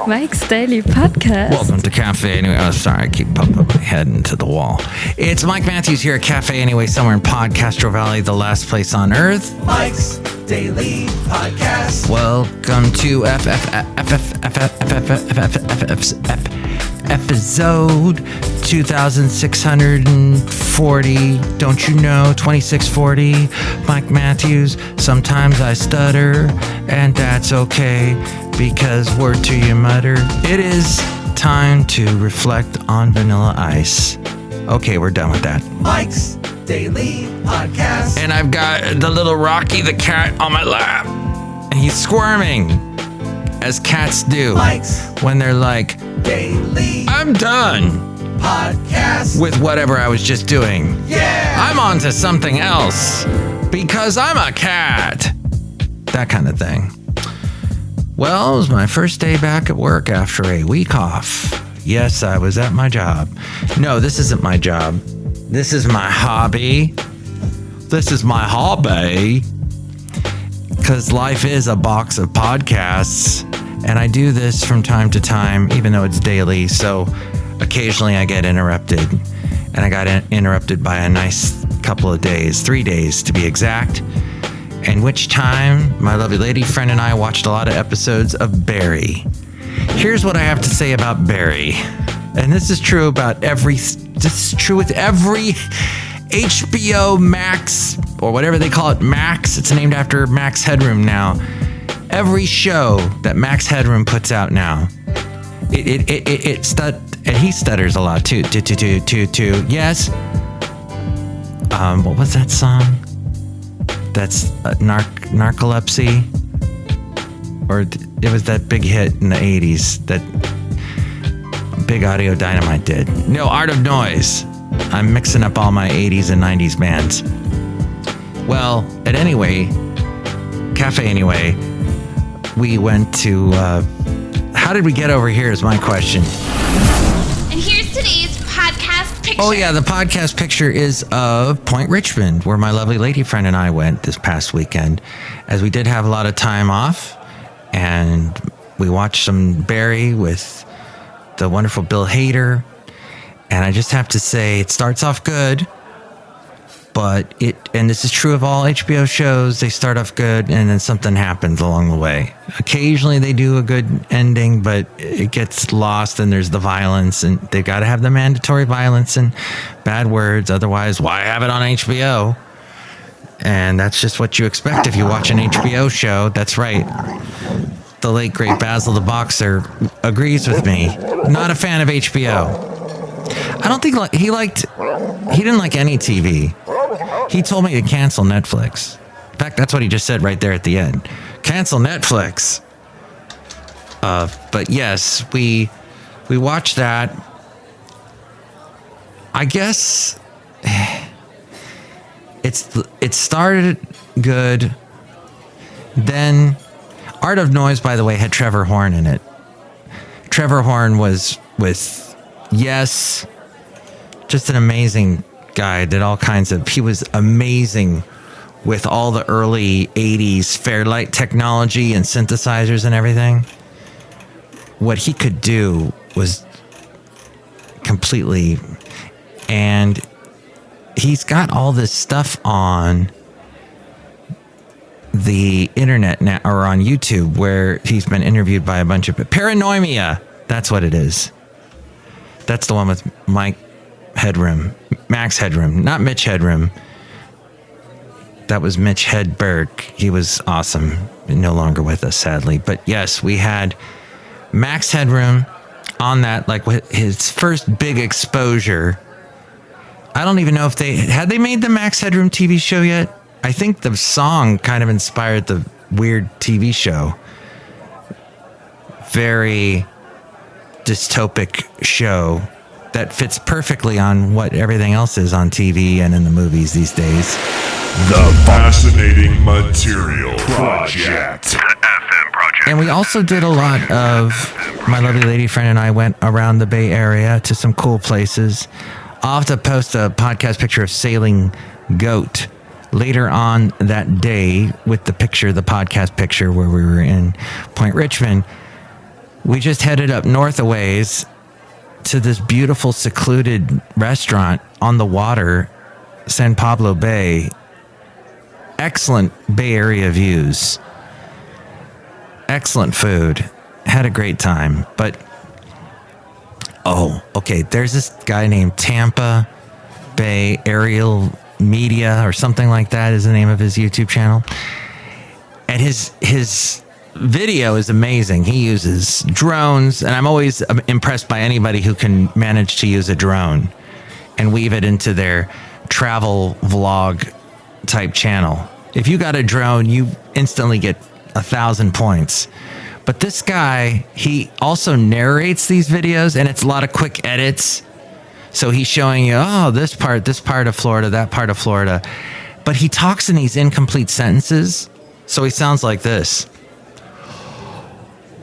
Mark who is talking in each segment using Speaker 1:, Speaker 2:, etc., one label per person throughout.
Speaker 1: Mike's Daily Podcast.
Speaker 2: Welcome to Cafe Anyway. Oh, sorry, I keep bumping my head into the wall. It's Mike Matthews here at Cafe Anyway, somewhere in Podcastro Valley, the last place on earth.
Speaker 3: Mike's Daily Podcast.
Speaker 2: Welcome to episode 2640. Don't you know? 2640. Mike Matthews. Sometimes I stutter, and that's okay because word to your mother. It is time to reflect on Vanilla Ice. Okay, we're done with that.
Speaker 3: Mike's Daily Podcast.
Speaker 2: And I've got the little Rocky the cat on my lap. And he's squirming, as cats do.
Speaker 3: Mike's
Speaker 2: when they're like,
Speaker 3: Daily
Speaker 2: I'm done
Speaker 3: Podcast.
Speaker 2: with whatever I was just doing.
Speaker 3: Yeah!
Speaker 2: I'm on to something else because I'm a cat. That kind of thing. Well, it was my first day back at work after a week off. Yes, I was at my job. No, this isn't my job. This is my hobby. This is my hobby. Because life is a box of podcasts. And I do this from time to time, even though it's daily. So occasionally I get interrupted. And I got interrupted by a nice couple of days, 3 days to be exact. In which time my lovely lady friend and I watched a lot of episodes of Barry. Here's what I have to say about Barry. And this is true about this is true with every HBO Max, or whatever they call it, Max. It's named after Max Headroom now. Every show that Max Headroom puts out now, and he stutters a lot too. Yes. What was that song? That's Narcolepsy, or it was that big hit in the 80s that Big Audio Dynamite did. No, Art of Noise. I'm mixing up all my 80s and 90s bands. Well, at Anyway, Cafe Anyway, we went to, how did we get over here is my question.
Speaker 4: And here's today's podcast picture.
Speaker 2: Oh yeah, the podcast picture is of Point Richmond, where my lovely lady friend and I went this past weekend, as we did have a lot of time off, and we watched some Barry with the wonderful Bill Hader. And I just have to say, it starts off good, but and this is true of all HBO shows, they start off good and then something happens along the way. Occasionally they do a good ending, but it gets lost and there's the violence, and they got to have the mandatory violence and bad words. Otherwise, why have it on HBO? And that's just what you expect if you watch an HBO show. That's right. The late, great Basil the Boxer agrees with me. Not a fan of HBO. I don't think he didn't like any TV. He told me to cancel Netflix. In fact, that's what he just said right there at the end. Cancel Netflix. But yes, we watched that. I guess it started good. Then Art of Noise, by the way, had Trevor Horn in it. Trevor Horn was with Yes, just an amazing guy. He was amazing with all the early 80s Fairlight technology and synthesizers and everything. What he could do was completely, and he's got all this stuff on the internet now, or on YouTube, where he's been interviewed by a bunch of Paranoia. That's what it is. That's the one with Max Headroom, not Mitch Headroom. That was Mitch Hedberg. He was awesome. No longer with us, sadly. But yes, we had Max Headroom on that, like with his first big exposure. I don't even know if had they made the Max Headroom TV show yet? I think the song kind of inspired the weird TV show. Very dystopic show that fits perfectly on what everything else is on TV and in the movies these days.
Speaker 5: The Fascinating Material Project.
Speaker 2: And we also did a lot of, my lovely lady friend and I went around the Bay Area to some cool places. I'll have to post a podcast picture of Sailing Goat later on that day with the picture, the podcast picture where we were in Point Richmond. we just headed up north a ways to this beautiful secluded restaurant on the water, San Pablo Bay. Excellent Bay Area views. Excellent food. Had a great time. But, there's this guy named Tampa Bay Aerial Media or something like that is the name of his YouTube channel. And his video is amazing. He uses drones, and I'm always impressed by anybody who can manage to use a drone and weave it into their travel vlog type channel. If you got a drone, you instantly get 1,000 points. But this guy, he also narrates these videos, and it's a lot of quick edits. So he's showing you, this part of Florida, that part of Florida. But he talks in these incomplete sentences. So he sounds like this.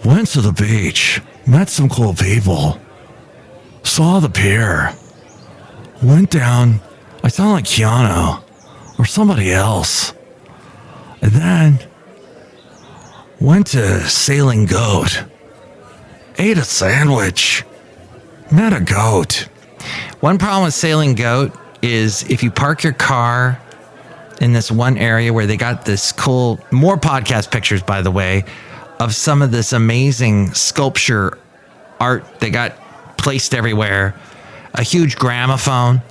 Speaker 2: Went to the beach, met some cool people, saw the pier, went down, I sound like Keanu or somebody else, and then went to Sailing Goat, ate a sandwich, met a goat. One problem with Sailing Goat is if you park your car in this one area where they got this cool, more podcast pictures, by the way, of some of this amazing sculpture art they got placed everywhere. A huge gramophone,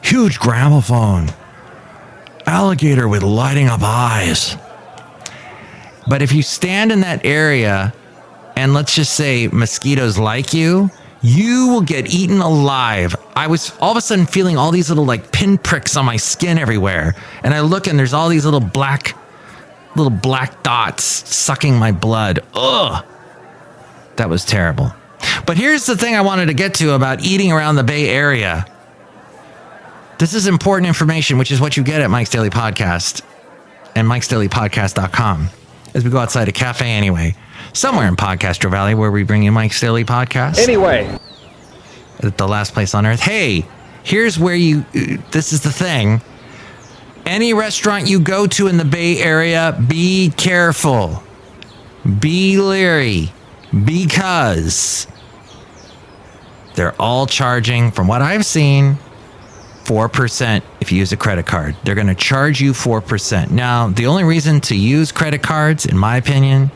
Speaker 2: alligator with lighting up eyes. But if you stand in that area and let's just say mosquitoes like you will get eaten alive. I was all of a sudden feeling all these little like pinpricks on my skin everywhere. And I look and there's all these little black dots sucking my blood. Ugh. That was terrible. But here's the thing I wanted to get to about eating around the Bay Area. This is important information, which is what you get at Mike's Daily Podcast and mikesdailypodcast.com. As we go outside a cafe anyway, somewhere in Podcastro Valley where we bring you Mike's Daily Podcast.
Speaker 6: Anyway.
Speaker 2: At the last place on earth. Hey, here's where this is the thing. Any restaurant you go to in the Bay Area, be careful. Be leery. Because they're all charging, from what I've seen, 4% if you use a credit card. They're going to charge you 4%. Now, the only reason to use credit cards, in my opinion,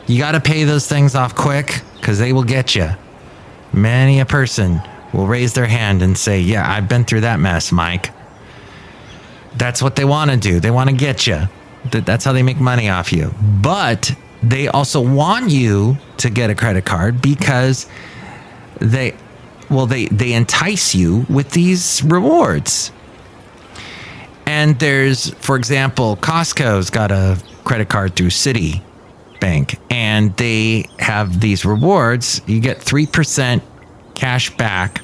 Speaker 2: you got to pay those things off quick because they will get you. Many a person will raise their hand and say, yeah, I've been through that mess, Mike. That's what they want to do. They want to get you. That's how they make money off you. But they also want you to get a credit card because they entice you with these rewards. And there's, for example, Costco's got a credit card through Citibank, and they have these rewards. You get 3% cash back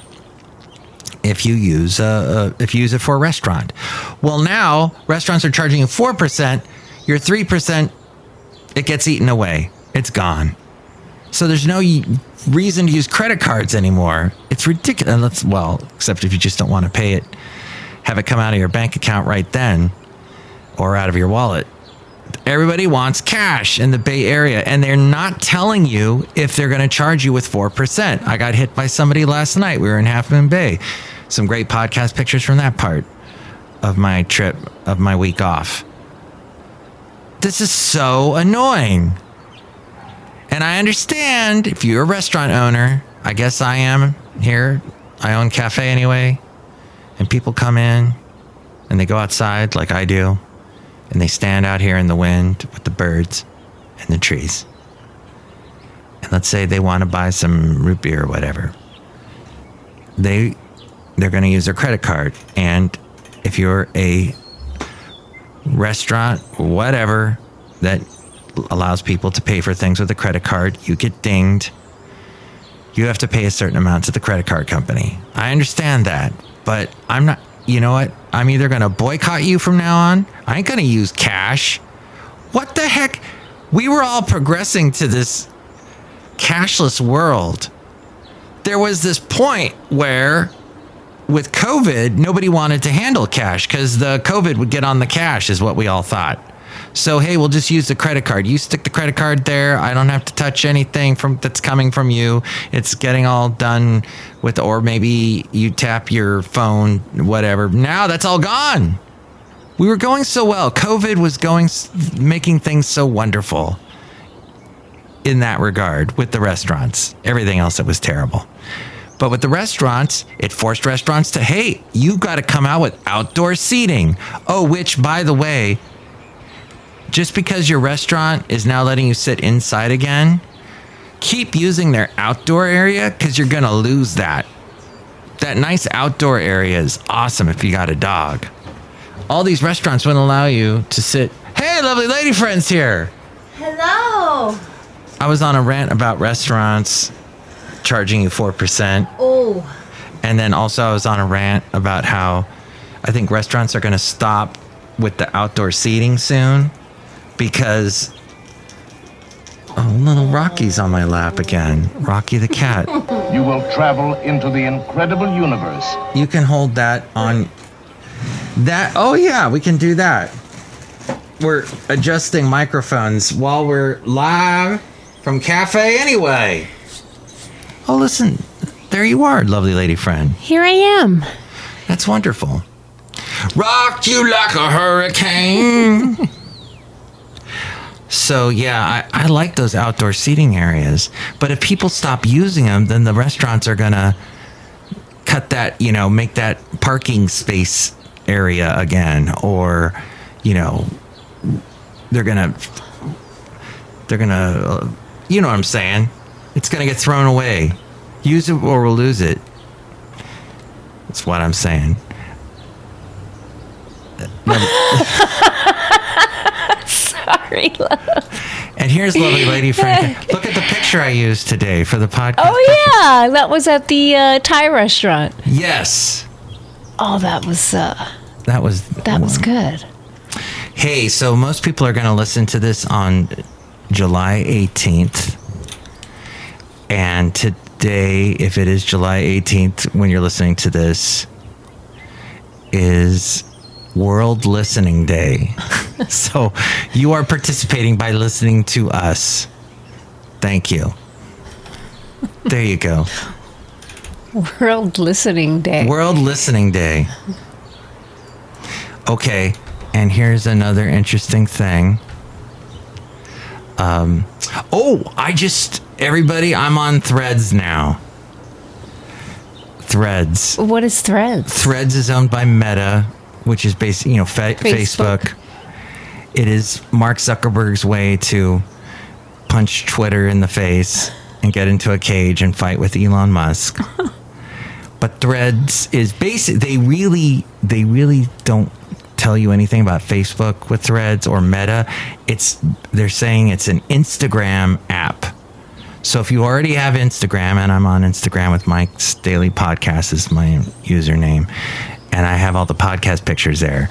Speaker 2: if you use it for a restaurant. Well, now restaurants are charging you 4%. Your 3%, it gets eaten away. It's gone. So there's no reason to use credit cards anymore. It's ridiculous. Well, except if you just don't want to pay it, have it come out of your bank account right then or out of your wallet. Everybody wants cash in the Bay Area, and they're not telling you if they're going to charge you with 4%. I got hit by somebody last night. We were in Half Moon Bay. Some great podcast pictures from that part of my trip, of my week off. This is so annoying. And I understand if you're a restaurant owner, I guess I am here. I own cafe anyway. And people come in and they go outside like I do. And they stand out here in the wind with the birds and the trees. And let's say they want to buy some root beer or whatever. They're going to use their credit card. And if you're a restaurant, whatever, that allows people to pay for things with a credit card, you get dinged. You have to pay a certain amount to the credit card company. I understand that, but I'm not, you know what? I'm either going to boycott you from now on. I ain't going to use cash. What the heck? We were all progressing to this cashless world. There was this point where with COVID, nobody wanted to handle cash because the COVID would get on the cash is what we all thought. So, hey, we'll just use the credit card. You stick the credit card there. I don't have to touch anything that's coming from you. It's getting all done with, or maybe you tap your phone, whatever. Now that's all gone. We were going so well. COVID was making things so wonderful in that regard with the restaurants. Everything else, it was terrible. But with the restaurants, it forced restaurants to, hey, you got to come out with outdoor seating. Oh, which, by the way, just because your restaurant is now letting you sit inside again, keep using their outdoor area because you're going to lose that. That nice outdoor area is awesome if you got a dog. All these restaurants wouldn't allow you to sit. Hey, lovely lady friends here.
Speaker 6: Hello.
Speaker 2: I was on a rant about restaurants charging you 4%.
Speaker 6: Oh.
Speaker 2: And then also I was on a rant about how I think restaurants are going to stop with the outdoor seating soon because little Rocky's on my lap again. Rocky the cat.
Speaker 7: You will travel into the incredible universe.
Speaker 2: You can hold that on that. Oh yeah, we can do that. We're adjusting microphones while we're live from Cafe Anyway. Oh, listen, there you are, lovely lady friend.
Speaker 6: Here I am.
Speaker 2: That's wonderful. Rocked you like a hurricane. So, yeah, I like those outdoor seating areas. But if people stop using them, then the restaurants are going to cut that, make that parking space area again. Or, they're going to, you know what I'm saying? It's going to get thrown away. Use it or we'll lose it. That's what I'm saying.
Speaker 6: Sorry, love.
Speaker 2: And here's lovely lady friend. Look at the picture I used today for the podcast.
Speaker 6: Oh, yeah. That was at the Thai restaurant.
Speaker 2: Yes.
Speaker 6: Oh, that was good.
Speaker 2: Hey, so most people are going to listen to this on July 18th. And today, if it is July 18th, when you're listening to this, is World Listening Day. So you are participating by listening to us. Thank you. There you go.
Speaker 6: World Listening Day.
Speaker 2: World Listening Day. Okay, and here's another interesting thing. Everybody, I'm on Threads now. Threads.
Speaker 6: What is Threads?
Speaker 2: Threads is owned by Meta, which is basically, Facebook. It is Mark Zuckerberg's way to punch Twitter in the face and get into a cage and fight with Elon Musk. But Threads is basically, they really don't tell you anything about Facebook with Threads or Meta. They're saying it's an Instagram app. So if you already have Instagram, and I'm on Instagram with Mike's Daily Podcast is my username, and I have all the podcast pictures there,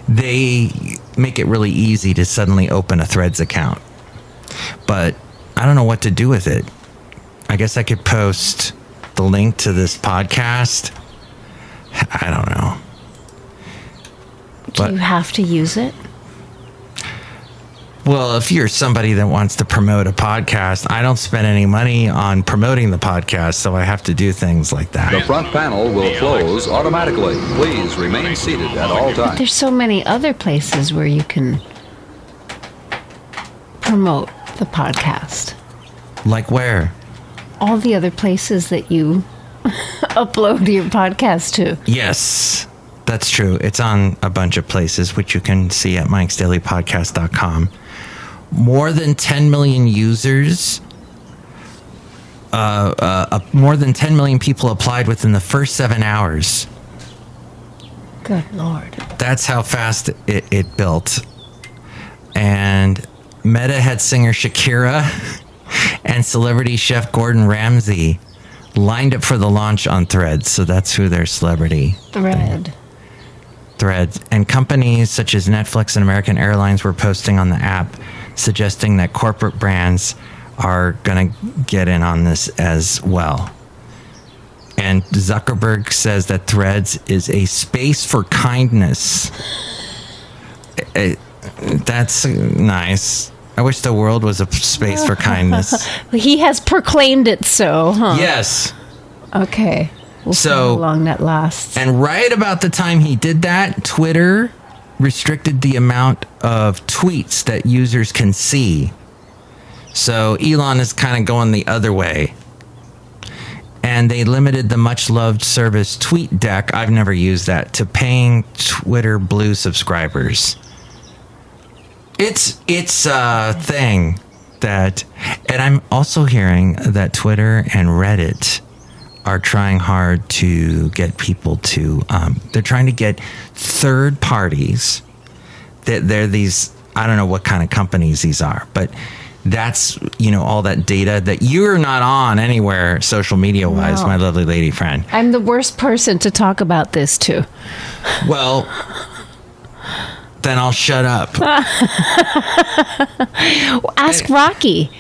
Speaker 2: they make it really easy to suddenly open a Threads account. But I don't know what to do with it. I guess I could post the link to this podcast. I don't know.
Speaker 6: Do you have to use it?
Speaker 2: Well, if you're somebody that wants to promote a podcast, I don't spend any money on promoting the podcast, so I have to do things like that.
Speaker 8: The front panel will close automatically. Please remain seated at all times.
Speaker 6: But there's so many other places where you can promote the podcast.
Speaker 2: Like where?
Speaker 6: All the other places that you upload your podcast to.
Speaker 2: Yes, that's true. It's on a bunch of places, which you can see at mikesdailypodcast.com. More than 10 million users, more than 10 million people applied within the first 7 hours.
Speaker 6: Good Lord.
Speaker 2: That's how fast it built. And Meta had singer Shakira and celebrity chef Gordon Ramsay lined up for the launch on Threads. So that's who their celebrity.
Speaker 6: Threads.
Speaker 2: And companies such as Netflix and American Airlines were posting on the app, suggesting that corporate brands are going to get in on this as well. And Zuckerberg says that Threads is a space for kindness. That's nice. I wish the world was a space for kindness.
Speaker 6: He has proclaimed it so, huh?
Speaker 2: Yes.
Speaker 6: Okay. We'll see how long that lasts.
Speaker 2: And right about the time he did that, Twitter restricted the amount of tweets that users can see. So Elon is kind of going the other way. And they limited the much-loved service TweetDeck, I've never used that, to paying Twitter Blue subscribers. It's a thing that... And I'm also hearing that Twitter and Reddit are trying hard to get people to... they're trying to get third parties. They're these... I don't know what kind of companies these are, but... That's, all that data that you're not on anywhere social media wise, my lovely lady friend.
Speaker 6: I'm the worst person to talk about this to.
Speaker 2: Well, then I'll shut up.
Speaker 6: Ask Rocky.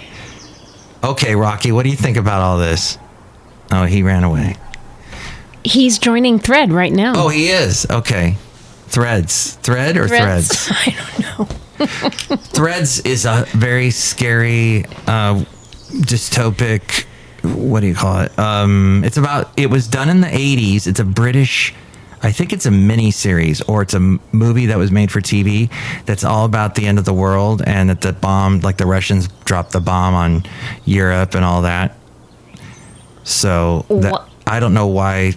Speaker 2: Okay, Rocky, what do you think about all this? Oh, he ran away.
Speaker 6: He's joining Thread right now.
Speaker 2: Oh, he is? Okay. Threads. Thread or Threads?
Speaker 6: I don't know.
Speaker 2: Threads is a very scary, dystopic, what do you call it? It was done in the 80s. It's a British, I think it's a mini series, or it's a movie that was made for TV that's all about the end of the world and that the bomb, like the Russians dropped the bomb on Europe and all that. So I don't know why.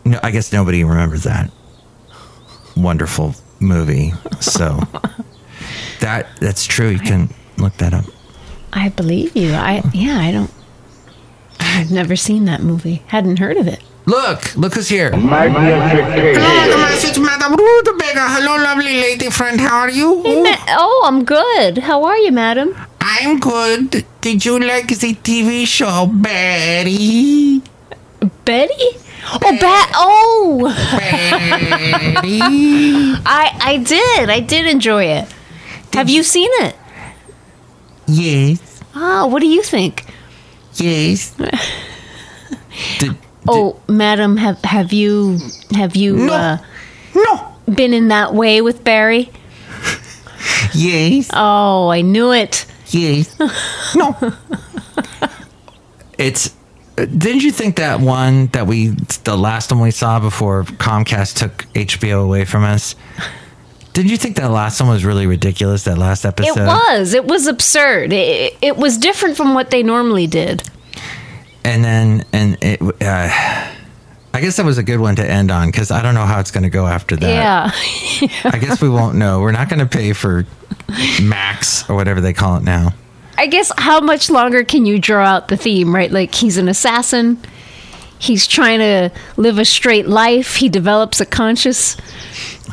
Speaker 2: No, I guess nobody remembers that. Wonderful movie. So that's true. You can look that up.
Speaker 6: I believe you. I've never seen that movie. Hadn't heard of it.
Speaker 2: Look who's here.
Speaker 7: Hello,
Speaker 2: the message, Madame Rootabega. Hello, lovely lady friend. How are you?
Speaker 6: Hey, I'm good. How are you, madam?
Speaker 2: I'm good. Did you like the TV show Betty?
Speaker 6: Betty? Betty. I did enjoy it. Have you seen it?
Speaker 2: Yes.
Speaker 6: Oh, what do you think?
Speaker 2: Yes.
Speaker 6: Madam, have you
Speaker 2: No.
Speaker 6: been in that way with Barry?
Speaker 2: Yes.
Speaker 6: Oh, I knew it.
Speaker 2: Yes. No. Didn't you think that the last one we saw before Comcast took HBO away from us? Didn't you think that last one was really ridiculous, that last episode?
Speaker 6: It was absurd. It was different from what they normally did.
Speaker 2: I guess that was a good one to end on, because I don't know how it's going to go after that.
Speaker 6: Yeah.
Speaker 2: I guess we won't know. We're not going to pay for Max or whatever they call it now.
Speaker 6: I guess how much longer can you draw out the theme, right? Like, he's an assassin. He's trying to live a straight life. He develops a conscience,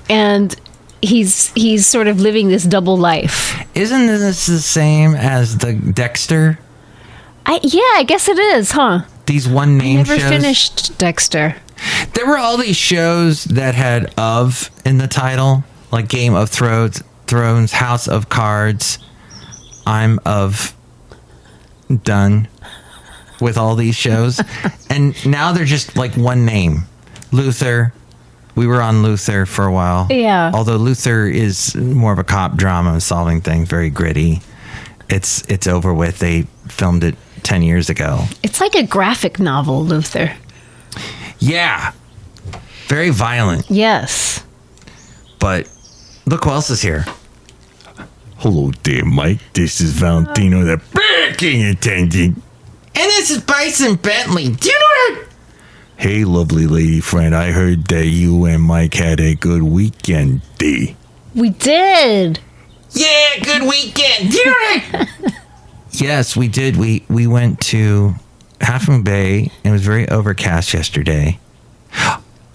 Speaker 6: and he's sort of living this double life. Isn't
Speaker 2: this the same as the Dexter?
Speaker 6: I guess it is, huh?
Speaker 2: These one-name shows.
Speaker 6: I never finished Dexter.
Speaker 2: There were all these shows that had "of" in the title, like Game of Thrones, House of Cards. I'm done with all these shows. And now they're just like one name. Luther. We were on Luther for a while.
Speaker 6: Yeah.
Speaker 2: Although Luther is more of a cop drama, solving things, very gritty. It's over with. They filmed it 10 years ago.
Speaker 6: It's like a graphic novel, Luther.
Speaker 2: Yeah. Very violent.
Speaker 6: Yes.
Speaker 2: But look who else is here.
Speaker 5: Hello there, Mike. This is Valentino, the parking attendant.
Speaker 2: And this is Bison Bentley. Do you know that?
Speaker 5: Hey, lovely lady friend. I heard that you and Mike had a good weekend day.
Speaker 6: We did.
Speaker 2: Yeah, good weekend. Do you know that? Yes, we did. We went to Half Moon Bay. It was very overcast yesterday.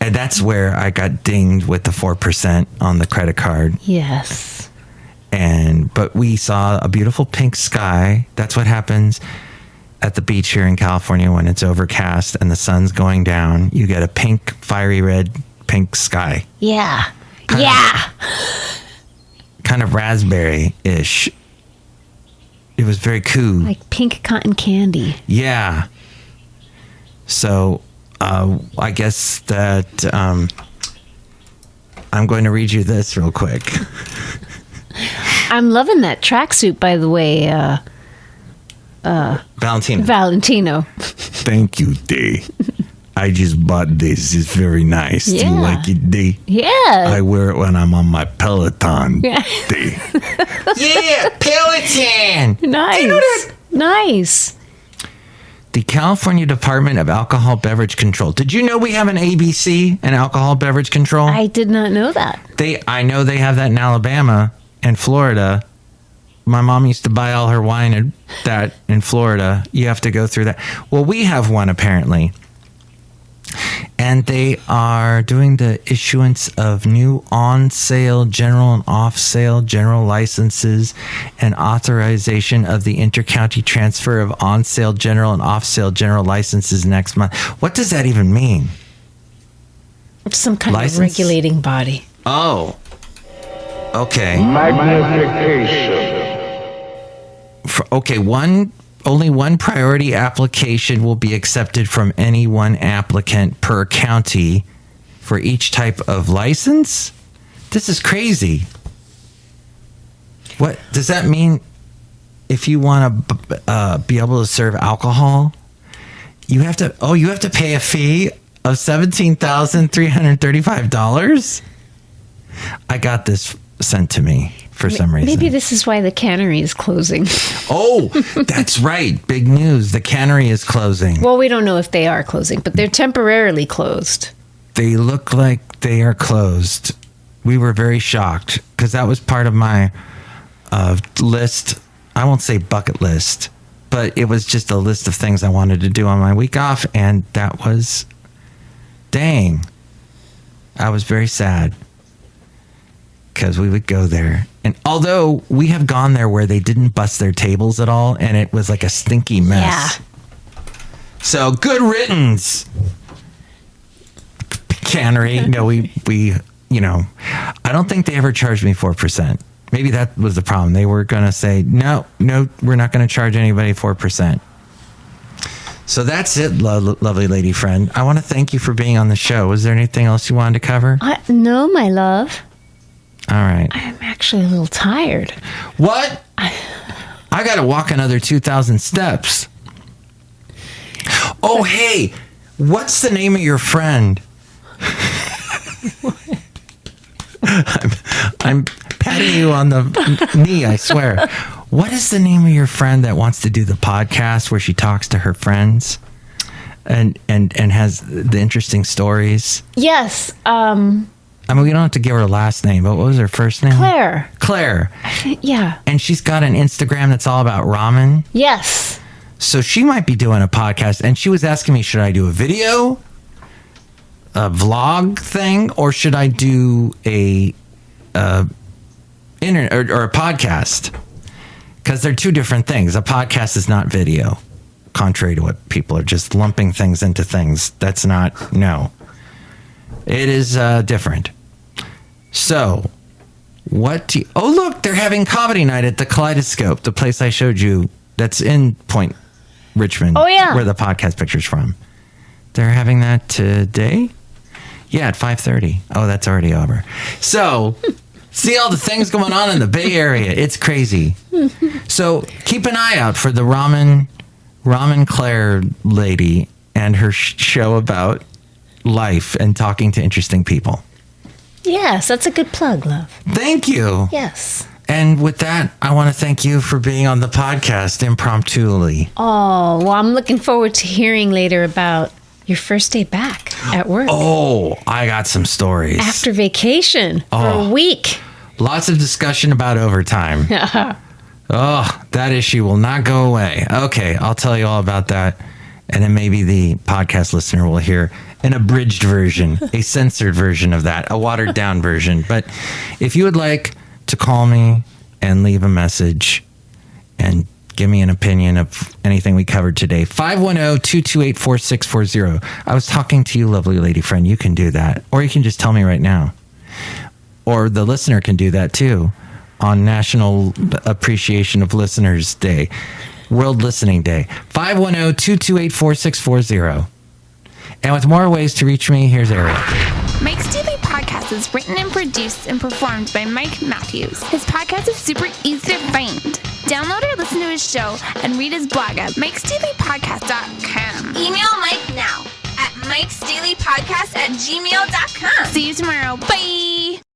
Speaker 2: And that's where I got dinged with the 4% on the credit card.
Speaker 6: Yes.
Speaker 2: But we saw a beautiful pink sky. That's what happens at the beach here in California when it's overcast and the sun's going down. You get a pink, fiery red, pink sky.
Speaker 6: Yeah.
Speaker 2: Kind of raspberry-ish. It was very cool.
Speaker 6: Like pink cotton candy.
Speaker 2: Yeah. So, I guess that I'm going to read you this real quick.
Speaker 6: I'm loving that tracksuit, by the way, Valentino.
Speaker 5: Thank you, Day. I just bought this. It's very nice. Do you like it, Day?
Speaker 6: Yeah.
Speaker 5: I wear it when I'm on my Peloton, Day.
Speaker 2: Yeah, Peloton.
Speaker 6: Nice.
Speaker 2: You know that?
Speaker 6: Nice.
Speaker 2: The California Department of Alcohol Beverage Control. Did you know we have an ABC, an alcohol beverage control?
Speaker 6: I did not know that.
Speaker 2: I know they have that in Alabama and Florida. My mom used to buy all her wine at that in Florida. You have to go through that. Well, we have one apparently. And they are doing the issuance of new on-sale general and off-sale general licenses and authorization of the intercounty transfer of on-sale general and off-sale general licenses next month. What does that even mean?
Speaker 6: Some kind
Speaker 2: License?
Speaker 6: of regulating body.
Speaker 2: Oh. Okay.
Speaker 7: Magnification.
Speaker 2: Only one priority application will be accepted from any one applicant per county for each type of license. This is crazy. What does that mean? If you want to be able to serve alcohol, you have to pay a fee of $17,335. I got this sent to me for some reason.
Speaker 6: Maybe this is why the cannery is closing.
Speaker 2: Oh, that's right. Big news. The cannery is closing.
Speaker 6: Well, we don't know if they are closing, but they're temporarily closed.
Speaker 2: They look like they are closed. We were very shocked because that was part of my list. I won't say bucket list, but it was just a list of things I wanted to do on my week off. And that was, dang, I was very sad. Because we would go there. And although we have gone there where they didn't bust their tables at all, and it was like a stinky mess. Yeah. So good riddance. Cannery. No, we I don't think they ever charged me 4%. Maybe that was the problem. They were going to say, no, we're not going to charge anybody 4%. So that's it, lovely lady friend. I want to thank you for being on the show. Was there anything else you wanted to cover?
Speaker 6: No, my love.
Speaker 2: All right.
Speaker 6: I'm actually a little tired.
Speaker 2: What? I got to walk another 2,000 steps. Oh, hey, what's the name of your friend? I'm patting you on the knee, I swear. What is the name of your friend that wants to do the podcast where she talks to her friends and has the interesting stories?
Speaker 6: Yes.
Speaker 2: I mean, we don't have to give her a last name, but what was her first name?
Speaker 6: Claire. Yeah.
Speaker 2: And she's got an Instagram that's all about ramen.
Speaker 6: Yes.
Speaker 2: So she might be doing a podcast. And she was asking me, should I do a video, a vlog thing, or should I do a internet or a podcast? Because they're two different things. A podcast is not video, contrary to what people are just lumping things into things. That's not, no. It is different. So, oh, look, they're having comedy night at the Kaleidoscope, the place I showed you that's in Point Richmond.
Speaker 6: Oh, yeah.
Speaker 2: Where the podcast picture's from. They're having that today? Yeah, at 5:30. Oh, that's already over. So, see all the things going on in the Bay Area. It's crazy. So, keep an eye out for the Ramen Claire lady and her show about life and talking to interesting people.
Speaker 6: Yes, that's a good plug, love.
Speaker 2: Thank you.
Speaker 6: Yes.
Speaker 2: And with that, I want to thank you for being on the podcast impromptuly.
Speaker 6: Oh, well, I'm looking forward to hearing later about your first day back at work.
Speaker 2: Oh, I got some stories.
Speaker 6: After vacation for a week.
Speaker 2: Lots of discussion about overtime. Oh, that issue will not go away. Okay, I'll tell you all about that. And then maybe the podcast listener will hear an abridged version, a censored version of that, a watered down version. But if you would like to call me and leave a message and give me an opinion of anything we covered today, 510-228-4640. I was talking to you, lovely lady friend. You can do that. Or you can just tell me right now. Or the listener can do that too on National Appreciation of Listeners Day. World Listening Day. 510-228-4640. And with more ways to reach me, here's Ariel.
Speaker 4: Mike's Daily Podcast Podcast is written and produced and performed by Mike Matthews. His podcast is super easy to find. Download or listen to his show and read his blog at mikesdailypodcast.com.
Speaker 9: Email Mike now at mikesdailypodcast@gmail.com.
Speaker 4: See you tomorrow. Bye!